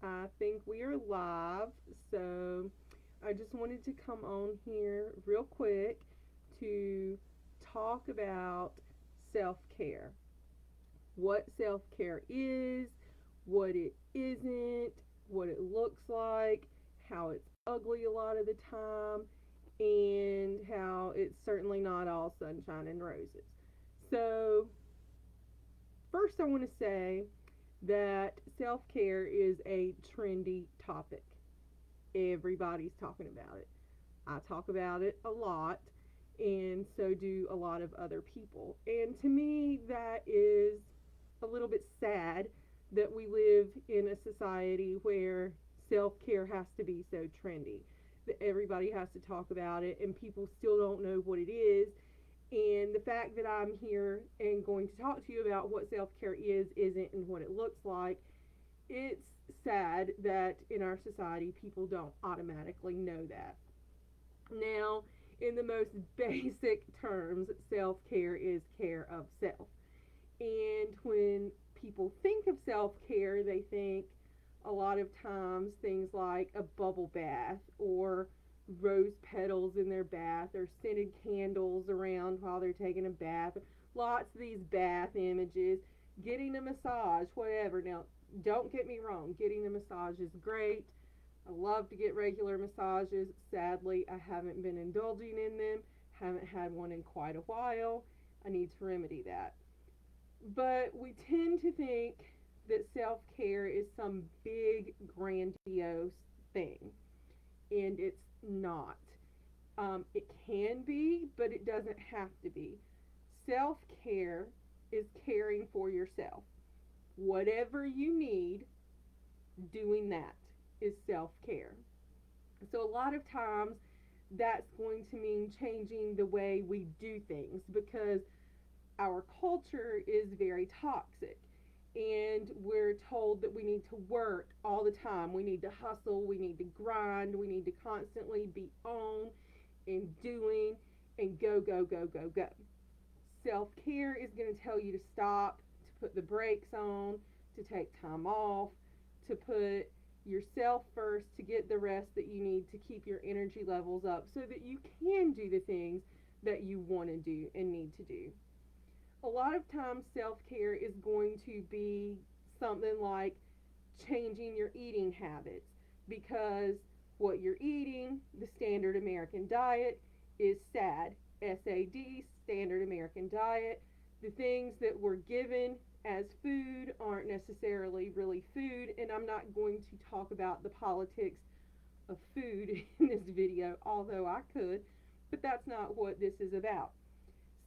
I think we are live, so I just wanted to come on here real quick to talk about self care. What self care is, what it isn't, what it looks like, how it's ugly a lot of the time, and how it's certainly not all sunshine and roses. So, first, I want to say that self care is a trendy topic. Everybody's talking about it. I talk about it a lot, and so do a lot of other people. And to me, that is a little bit sad that we live in a society where self care has to be so trendy, that everybody has to talk about it, and people still don't know what it is. And the fact that I'm here and going to talk to you about what self care is, isn't, and what it looks like, it's sad that in our society people don't automatically know that. Now, in the most basic terms, self care is care of self. And when people think of self care, they think a lot of times things like a bubble bath or rose petals in their bath or scented candles around while they're taking a bath. Lots of these bath images, getting a massage, whatever. Now, don't get me wrong, getting a massage is great. I love to get regular massages. Sadly, I haven't been indulging in them, haven't had one in quite a while. I need to remedy that. But we tend to think that self care is some big, grandiose thing, and it's not. It can be, but it doesn't have to be. Self care is caring for yourself. Whatever you need, doing that is self care. So, a lot of times, that's going to mean changing the way we do things because our culture is very toxic, and we're told that we need to work all the time. We need to hustle, we need to grind, we need to constantly be on and doing and go, go, go, go, go. Self care is going to tell you to stop, to put the brakes on, to take time off, to put yourself first, to get the rest that you need to keep your energy levels up so that you can do the things that you want to do and need to do. A lot of times self care is going to be something like changing your eating habits because what you're eating, the standard American diet, is SAD. SAD, standard American diet. The things that we're given as food aren't necessarily really food, and I'm not going to talk about the politics of food in this video, although I could, but that's not what this is about.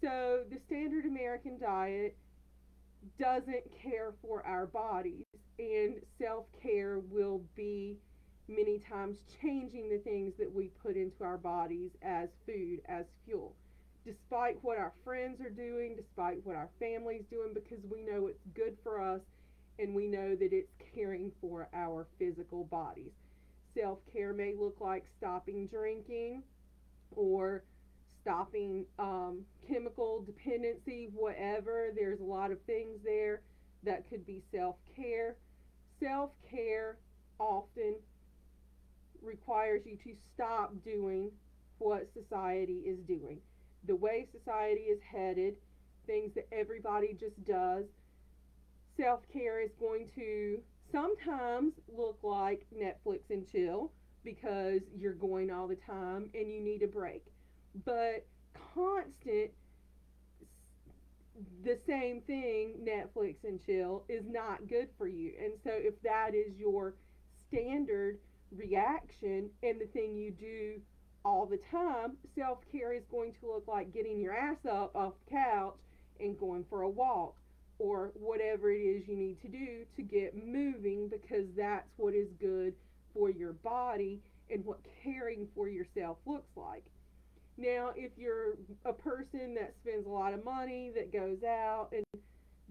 So, the standard American diet doesn't care for our bodies, and self care will be many times changing the things that we put into our bodies as food, as fuel, despite what our friends are doing, despite what our family's doing, because we know it's good for us and we know that it's caring for our physical bodies. Self care may look like stopping drinking or stopping chemical dependency, whatever. There's a lot of things there that could be self care. Self care often requires you to stop doing what society is doing. The way society is headed, things that everybody just does, self care is going to sometimes look like Netflix and chill because you're going all the time and you need a break. But constant, the same thing, Netflix and chill, is not good for you. And so, if that is your standard reaction and the thing you do all the time, self care is going to look like getting your ass up off the couch and going for a walk or whatever it is you need to do to get moving because that's what is good for your body and what caring for yourself looks like. Now, if you're a person that spends a lot of money, that goes out and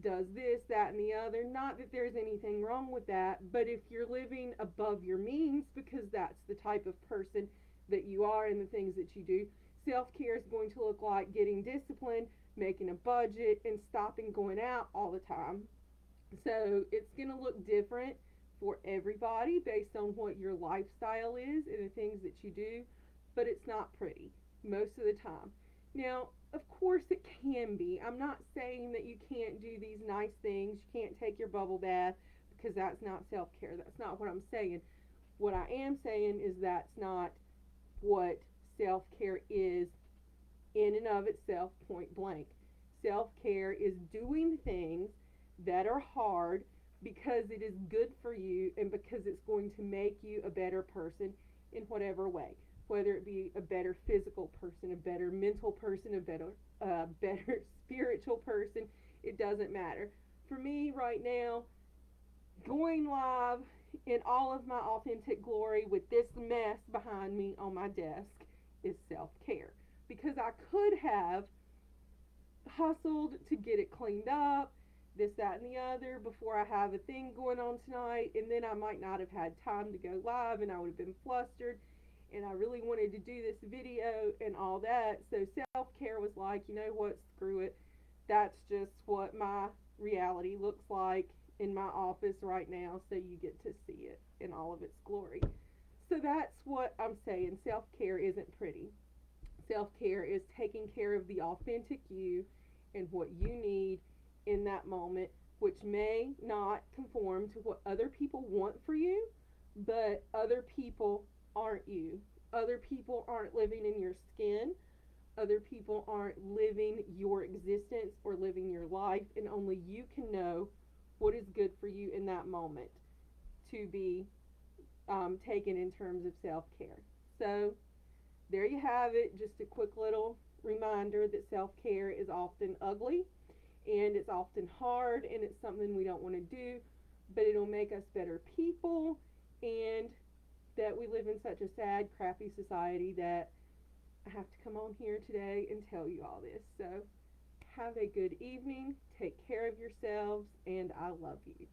does this, that, and the other, not that there's anything wrong with that, but if you're living above your means because that's the type of person that you are and the things that you do, self care is going to look like getting disciplined, making a budget, and stopping going out all the time. So it's going to look different for everybody based on what your lifestyle is and the things that you do, but it's not pretty most of the time. Now, of course, it can be. I'm not saying that you can't do these nice things. You can't take your bubble bath because that's not self care. That's not what I'm saying. What I am saying is that's not what self care is in and of itself, point blank. Self care is doing things that are hard because it is good for you and because it's going to make you a better person in whatever way. Whether it be a better physical person, a better mental person, better spiritual person, it doesn't matter. For me right now, going live in all of my authentic glory with this mess behind me on my desk is self care. Because I could have hustled to get it cleaned up, this, that, and the other before I have a thing going on tonight, and then I might not have had time to go live and I would have been flustered. And I really wanted to do this video and all that. So self care was like, you know what, screw it. That's just what my reality looks like in my office right now, so you get to see it in all of its glory. So that's what I'm saying. Self care isn't pretty. Self care is taking care of the authentic you and what you need in that moment, which may not conform to what other people want for you, but other people aren't you. Other people aren't living in your skin. Other people aren't living your existence or living your life, and only you can know what is good for you in that moment to be taken in terms of self care. So, there you have it. Just a quick little reminder that self care is often ugly and it's often hard and it's something we don't want to do, but it'll make us better people, and that we live in such a sad, crappy society that I have to come on here today and tell you all this. So, have a good evening. Take care of yourselves, and I love you.